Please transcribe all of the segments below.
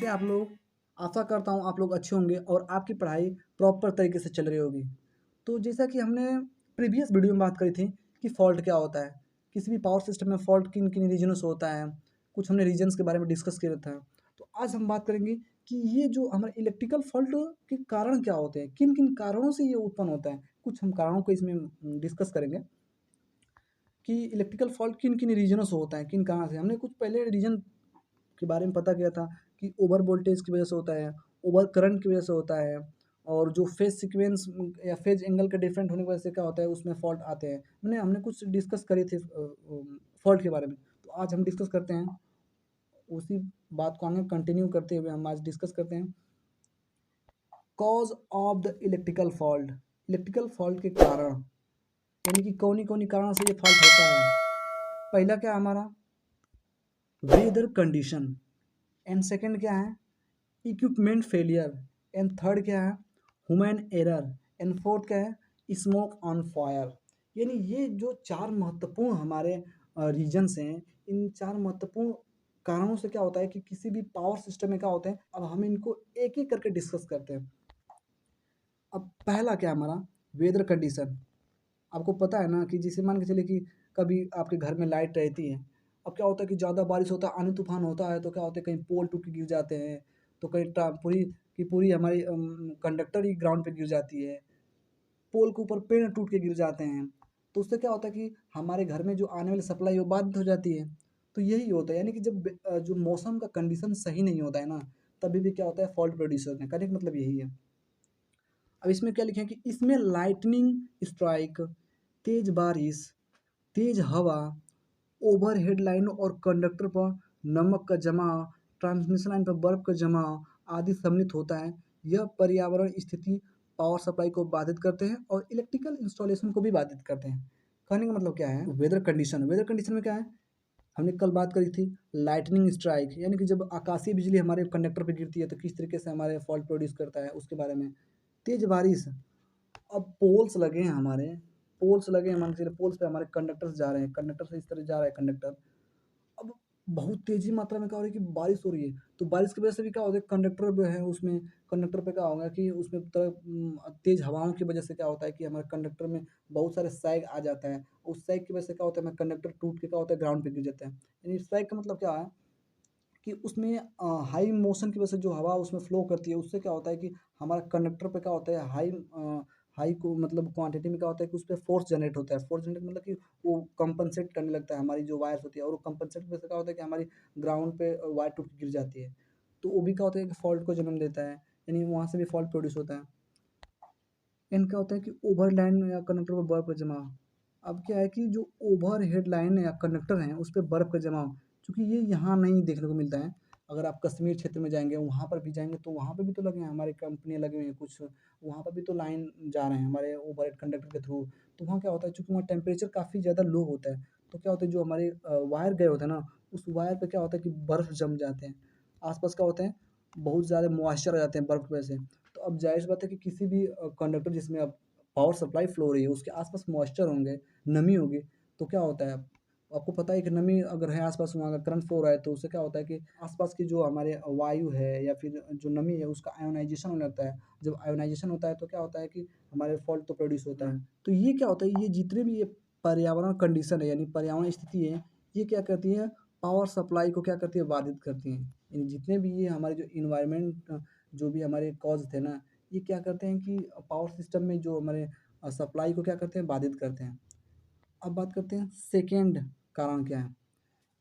आप लोग? आशा करता हूँ आप लोग अच्छे होंगे और आपकी पढ़ाई प्रॉपर तरीके से चल रही होगी। तो जैसा कि हमने प्रीवियस वीडियो में बात करी थी कि फ़ॉल्ट क्या होता है, किसी भी पावर सिस्टम में फ़ॉल्ट किन-किन रीजनों से होता है, कुछ हमने रीजन्स के बारे में डिस्कस किया था। तो आज हम बात करेंगे कि ये जो हमारे इलेक्ट्रिकल फ़ॉल्ट के कारण क्या होते हैं, किन-किन कारणों से ये उत्पन्न होता है। कुछ हम कारणों को इसमें डिस्कस करेंगे कि इलेक्ट्रिकल फ़ॉल्ट किन-किन रीजनों से होता है, किन कहाँ से। हमने कुछ पहले रीजन के बारे में पता किया था कि ओवर वोल्टेज की वजह से होता है, ओवर करंट की वजह से होता है और जो फेज़ सीक्वेंस या फेज़ एंगल के डिफरेंट होने की वजह से क्या होता है उसमें फ़ॉल्ट आते हैं। हमने कुछ डिस्कस करे थे फ़ॉल्ट के बारे में। तो आज हम डिस्कस करते हैं, उसी बात को आगे कंटिन्यू करते हुए हम आज डिस्कस करते हैं cause of the electrical fault. Electrical fault के कारण, यानी कि कौन-कौन कारण से ये फ़ॉल्ट होता है। पहला क्या है हमारा वेदर कंडीशन एंड सेकंड क्या है इक्विपमेंट फेलियर एंड थर्ड क्या है ह्यूमन एरर एंड फोर्थ क्या है स्मोक ऑन फायर। यानी ये जो चार महत्वपूर्ण हमारे रीजन्स हैं, इन चार महत्वपूर्ण कारणों से क्या होता है कि किसी भी पावर सिस्टम में क्या होते हैं। अब हम इनको एक-एक करके डिस्कस करते हैं। अब पहला क्या है हमारा वेदर कंडीशन। आपको पता है ना कि जैसे मान के चलिए कि कभी आपके घर में लाइट रहती है। अब क्या होता है कि ज़्यादा बारिश होता है, आंधी-तूफान होता है तो क्या होता है कहीं पोल टूट के गिर जाते हैं, तो कहीं पूरी की पूरी हमारी कंडक्टर ही ग्राउंड पे गिर जाती है। पोल के ऊपर पेड़ टूट के गिर जाते हैं। तो उससे क्या होता है कि हमारे घर में जो आने वाली सप्लाई है वो बाधित हो जाती है। तो यही होता है, यानी कि जब जो मौसम का कंडीशन सही नहीं होता है ना, तभी भी क्या होता है फ़ॉल्ट प्रोड्यूस होते हैं। कहने का मतलब यही है। अब इसमें क्या लिखे हैं कि इसमें लाइटनिंग स्ट्राइक, तेज़ बारिश, तेज़ हवा, ओवरहेड लाइन और कंडक्टर पर नमक का जमाव, ट्रांसमिशन लाइन पर बर्फ का जमाव आदि सम्मिलित होता है। यह पर्यावरण स्थिति पावर सप्लाई को बाधित करते हैं और इलेक्ट्रिकल इंस्टॉलेशन को भी बाधित करते हैं। कहने का मतलब क्या है वेदर कंडीशन में क्या है, हमने कल बात करी थी लाइटनिंग स्ट्राइक, यानी कि जब आकाशीय बिजली हमारे कंडक्टर पे गिरती है तो किस तरीके से हमारे फॉल्ट प्रोड्यूस करता है उसके बारे में। तेज बारिश, अब पोल्स लगे हैं हमारे, पोल्स लगे हैं, मान के चलिए पोल्स पे हमारे कंडक्टर्स जा रहे हैं, कंडक्टर से इस तरह जा रहा है कंडक्टर। अब बहुत तेज़ी मात्रा में क्या हो रही है कि बारिश हो रही है, तो बारिश की वजह से भी क्या होता है कंडक्टर जो है उसमें कंडक्टर पे क्या होगा कि उसमें तेज़ हवाओं की वजह से क्या होता है कि हमारे कंडक्टर में बहुत सारे सैग आ जाता है। उस सैग की वजह से क्या होता है हमारा कंडक्टर टूट के क्या होता है ग्राउंड पे गिर जाता है। यानी सैग का मतलब क्या है कि उसमें हाई मोशन की वजह से जो हवा उसमें फ्लो करती है, उससे क्या होता है कि हमारा कंडक्टर पे क्या होता है हाई को मतलब क्वांटिटी में क्या होता है कि उसपे फ़ोर्स जनरेट होता है। फ़ोर्स जनरेट मतलब कि वो कंपनसेट करने लगता है हमारी जो वायर्स होती है और वो कंपनसेट की वजह से क्या होता है कि हमारी ग्राउंड पे वायर टूट के गिर जाती है। तो वो भी क्या होता है कि फ़ॉल्ट को जन्म देता है, यानी वहाँ से भी फ़ॉल्ट प्रोड्यूस होता है। एंड क्या होता है कि ओवरलाइन या कंडक्टर पर बर्फ का जमाव। अब क्या है कि जो ओवरहेड लाइन या कंडक्टर हैं, उस पे बर्फ का जमाव, चूँकि ये यहाँ नहीं देखने को मिलता है। अगर आप कश्मीर क्षेत्र में जाएँगे, वहाँ पर भी जाएँगे तो वहाँ पे भी तो लगे हैं, हमारी कंपनियाँ लगी हुई हैं कुछ, वहाँ पर भी तो लाइन जा रहे हैं हमारे ओवरहेड कंडक्टर के थ्रू। तो वहाँ क्या होता है चूँकि वहाँ टेम्परेचर काफ़ी ज़्यादा लो होता है, तो क्या होता है जो हमारे वायर गए होते हैं ना, उस वायर पे क्या होता है कि बर्फ जम जाते हैं। आस-पास क्या होते हैं, बहुत ज़्यादा मॉइस्चर आ जाते हैं बर्फ की वजह से। तो अब ज़ाहिर-सी बात है कि किसी भी कंडक्टर जिसमें अब पावर सप्लाई फ्लो हो रही है, उसके आस-पास मॉइस्चर होंगे, नमी होगी, तो क्या होता है आपको पता है कि नमी अगर है आस-पास, वहाँ अगर करंट फ्लो हो रहा है, तो उससे क्या होता है कि आस-पास की जो हमारे वायु है या फिर जो नमी है, उसका आयोनाइज़ेशन होने लगता है। जब आयोनाइज़ेशन होता है, तो क्या होता है कि हमारे फॉल्ट तो प्रोड्यूस होता है। तो ये क्या होता है, ये जितने भी ये पर्यावरण कंडीशन है, यानी पर्यावरण स्थिति है, ये क्या करती है, पावर सप्लाई को क्या करती है, बाधित करती हैं। यानी जितने भी ये हमारे जो एनवायरनमेंट जो भी हमारे कॉज़ थे ना, ये क्या करते हैं कि पावर सिस्टम में जो हमारे सप्लाई को क्या करते हैं, बाधित करते हैं। अब बात करते हैं सेकंड कारण क्या है,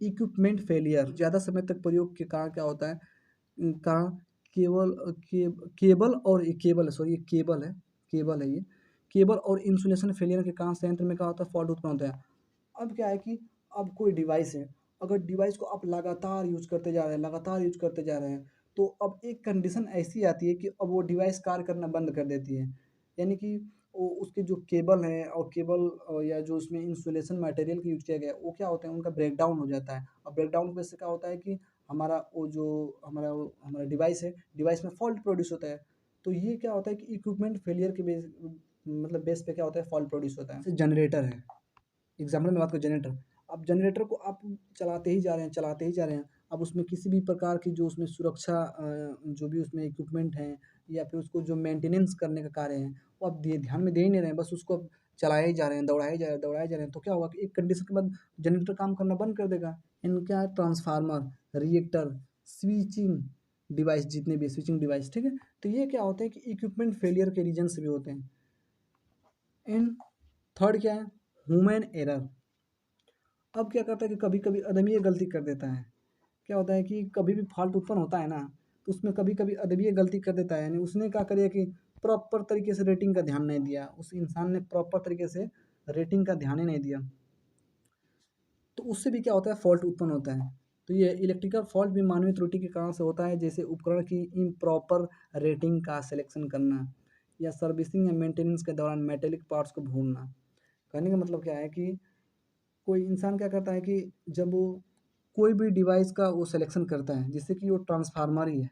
इक्विपमेंट फेलियर। ज़्यादा समय तक प्रयोग के कारण क्या होता है, कारण केबल और ये केबल है, सॉरी ये केबल है ये। केबल और इंसुलेशन फेलियर के कारण संयंत्र में क्या होता है, फॉल्ट उत्पन्न होता है। अब क्या है कि अब कोई डिवाइस है, अगर डिवाइस को आप लगातार यूज़ करते जा रहे हैं, लगातार यूज़ करते जा रहे हैं, तो अब एक कंडीशन ऐसी आती है कि अब वो डिवाइस कार्य करना बंद कर देती है। यानी कि वो उसके जो केबल हैं और केबल या जो उसमें इंसुलेशन मटेरियल का यूज़ किया गया है, वो क्या होता है, उनका ब्रेकडाउन हो जाता है। और ब्रेकडाउन की वजह से क्या होता है कि हमारा डिवाइस है, डिवाइस में फ़ॉल्ट प्रोड्यूस होता है। तो ये क्या होता है कि इक्विपमेंट फेलियर के बेस पे क्या होता है, फ़ॉल्ट प्रोड्यूस होता है। जैसे जनरेटर है, एग्ज़ाम्पल में बात करूँ जनरेटर। अब जनरेटर को आप चलाते ही जा रहे हैं, चलाते ही जा रहे हैं, अब उसमें किसी भी प्रकार की जो उसमें सुरक्षा जो भी उसमें इक्विपमेंट हैं या फिर उसको जो मेंटेनेंस करने का कार्य है, वो अब दे ध्यान में दे ही नहीं रहे हैं, बस उसको अब चलाए ही जा रहे हैं, दौड़ाए जा रहे हैं, दौड़ाए जा रहे हैं। तो क्या होगा कि एक कंडीशन के बाद जनरेटर काम करना बंद कर देगा। इनका ट्रांसफार्मर, रिएक्टर, स्विचिंग डिवाइस, जितने भी स्विचिंग डिवाइस, ठीक है? तो ये क्या होता है कि इक्विपमेंट फेलियर के रीजन्स भी होते हैं। एंड थर्ड क्या है? Human error. अब क्या करता है कि कभी-कभी आदमी ये गलती कर देता है। क्या होता है कि कभी भी फॉल्ट उत्पन्न होता है ना, तो उसमें कभी-कभी आदमी ये गलती कर देता है, यानी उसने क्या करिए कि प्रॉपर तरीके से रेटिंग का ध्यान नहीं दिया। उस इंसान ने प्रॉपर तरीके से रेटिंग का ध्यान ही नहीं दिया। तो उससे भी क्या होता है, फॉल्ट उत्पन्न होता है। तो ये इलेक्ट्रिकल फॉल्ट भी मानवीय त्रुटि के कारण से होता है, जैसे उपकरण की इम्प्रॉपर रेटिंग का सिलेक्शन करना या सर्विसिंग या मेंटेनेंस के दौरान मेटेलिक पार्ट्स को भूलना। कहने का मतलब क्या है कि कोई इंसान क्या करता है कि जब वो कोई भी डिवाइस का वो सिलेक्शन करता है, जैसे कि वो ट्रांसफार्मर ही है,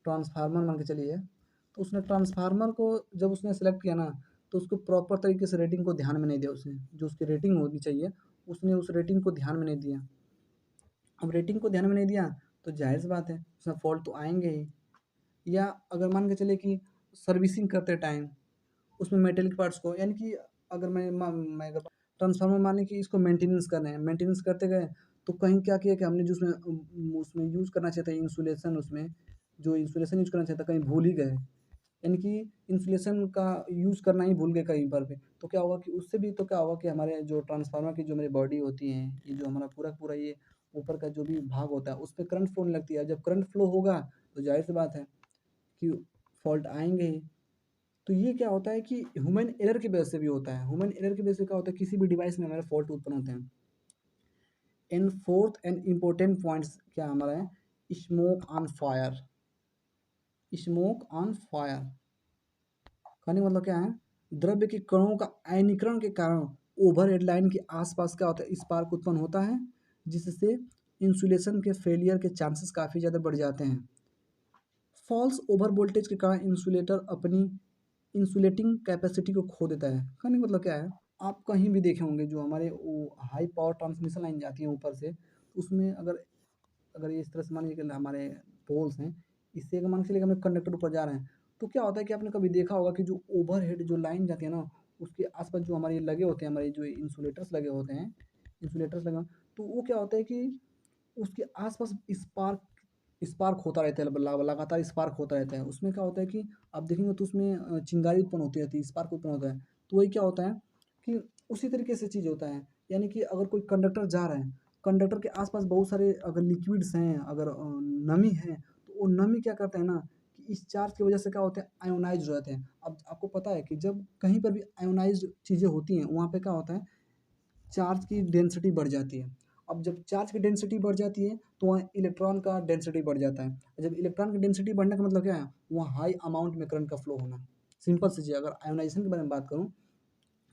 ट्रांसफार्मर मान के चलिए, तो उसने ट्रांसफार्मर को जब उसने सेलेक्ट किया ना, तो उसको प्रॉपर तरीके से रेटिंग को ध्यान में नहीं दिया उसने, जो उसकी रेटिंग होनी चाहिए, उसने उस रेटिंग को ध्यान में नहीं दिया। अब रेटिंग को ध्यान में नहीं दिया, तो जाहिर सी बात है उसमें फॉल्ट तो आएंगे ही। या अगर मान के चले कि सर्विसिंग करते टाइम उसमें मेटेलिक पार्ट्स को, यानी कि अगर मैं अगर ट्रांसफार्मर माने कि इसको मेंटेनेंस कर रहे हैं, मेंटेनेंस करते गए, तो कहीं क्या किया कि हमने जो उसमें उसमें यूज़ करना चाहिए था इंसुलेशन, उसमें जो इंसुलेशन यूज़ करना चाहिए था, कहीं भूल ही गए। यानी कि इंसुलेशन का यूज़ करना ही भूल गए कहीं पर भी। तो क्या होगा कि उससे भी तो क्या होगा कि हमारे जो ट्रांसफार्मर की जो मेरी बॉडी होती है, ये जो हमारा पूरा पूरा ये ऊपर का जो भी भाग होता है, उस पे करंट फ्लो होने लगती है। जब करंट फ्लो होगा, तो ज़ाहिर सी बात है कि फॉल्ट आएँगे ही। तो ये क्या होता है कि ह्यूमन एरर की वजह से भी होता है। ह्यूमन एरर की वजह से क्या होता है, किसी भी डिवाइस में हमारे फॉल्ट उत्पन्न होते हैं। And fourth and important points क्या हमारा है? Smoke on fire. Smoke on fire कहने का मतलब क्या है? द्रव्य के कणों का आयनीकरण के कारण ओवरहेड लाइन के आसपास क्या होता है, स्पार्क उत्पन्न होता है, जिससे इंसुलेशन के फेलियर के चांसेस काफ़ी ज़्यादा बढ़ जाते हैं। फॉल्स ओवर वोल्टेज के कारण इंसुलेटर अपनी इंसुलेटिंग कैपेसिटी को खो देता है। कहने का मतलब क्या है? आप कहीं भी देखे होंगे जो हमारे वो हाई पावर ट्रांसमिशन लाइन जाती है ऊपर से, तो उसमें अगर अगर ये इस तरह से मान लीजिए कि हमारे पोल्स हैं, इससे अगर मान के चलिए कि हमें कंडक्टर ऊपर जा रहे हैं, तो क्या होता है कि आपने कभी देखा होगा कि जो ओवरहेड जो लाइन जाती है ना, उसके आस-पास जो हमारे लगे होते हैं, हमारे जो इंसुलेटर्स लगे होते हैं, इंसुलेटर्स लगे, तो वो क्या होता है कि उसके आस-पास स्पार्क स्पार्क होता रहता है, लगातार स्पार्क होता रहता है। उसमें क्या होता है कि आप देखेंगे तो उसमें चिंगारी उत्पन्न होती रहती है, स्पार्क उत्पन्न होता है। तो वही क्या होता है कि उसी तरीके से चीज़ होता है। यानी कि अगर कोई कंडक्टर जा रहा है, कंडक्टर के आस-पास बहुत सारे अगर लिक्विड्स हैं, अगर नमी है, तो वो नमी क्या करते हैं ना कि इस चार्ज की वज़ह से क्या होते हैं, आयोनाइज़ हो जाते हैं। अब आपको पता है कि जब कहीं पर भी आयोनाइज़्ड चीज़ें होती हैं, वहाँ पे क्या होता है, चार्ज की डेंसिटी बढ़ जाती है। अब जब चार्ज की डेंसिटी बढ़ जाती है, तो वहाँ इलेक्ट्रॉन का डेंसिटी बढ़ जाता है। जब इलेक्ट्रॉन की डेंसिटी बढ़ने का मतलब क्या है? वहाँ हाई अमाउंट में करंट का फ्लो होना। सिंपल सी चीज़ है। अगर आयोनाइज़ेशन के बारे में बात करूँ,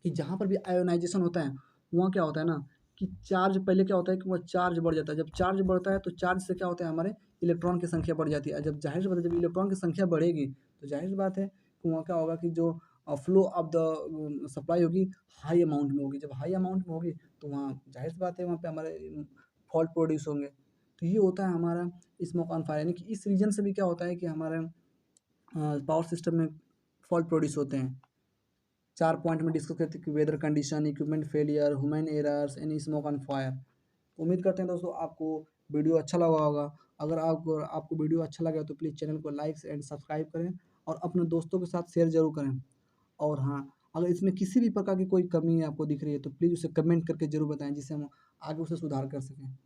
कि जहाँ पर भी आयोनाइज़ेशन होता है, वहाँ क्या होता है ना कि चार्ज पहले क्या होता है कि वह चार्ज बढ़ जाता है। जब चार्ज बढ़ता है, तो चार्ज से क्या होता है, हमारे इलेक्ट्रॉन की संख्या बढ़ जाती है। जब ज़ाहिर-सी बात है, जब इलेक्ट्रॉन की संख्या बढ़ेगी, तो ज़ाहिर-सी बात है कि वहाँ क्या होगा कि जो फ्लो ऑफ द सप्लाई होगी, हाई अमाउंट में होगी। जब हाई अमाउंट में होगी, तो वहाँ ज़ाहिर-सी बात है वहाँ पे हमारे फॉल्ट प्रोड्यूस होंगे। तो ये होता है हमारा स्मोक ऑन फायर, यानी कि इस रीज़न से भी क्या होता है कि हमारे पावर सिस्टम में फॉल्ट प्रोड्यूस होते हैं। 4 पॉइंट में डिस्कस करते हैं कि weather condition, equipment failure, human errors and smoke on fire. उम्मीद करते हैं दोस्तों आपको वीडियो अच्छा लगा होगा। अगर आपको आपको वीडियो अच्छा लगा तो प्लीज़ चैनल को लाइक एंड सब्सक्राइब करें और अपने दोस्तों के साथ शेयर ज़रूर करें। और हाँ, अगर इसमें किसी भी प्रकार की कोई कमी आपको दिख रही है, तो प्लीज़ उसे कमेंट करके ज़रूर बताएँ, जिससे हम आगे उसे सुधार कर सकें।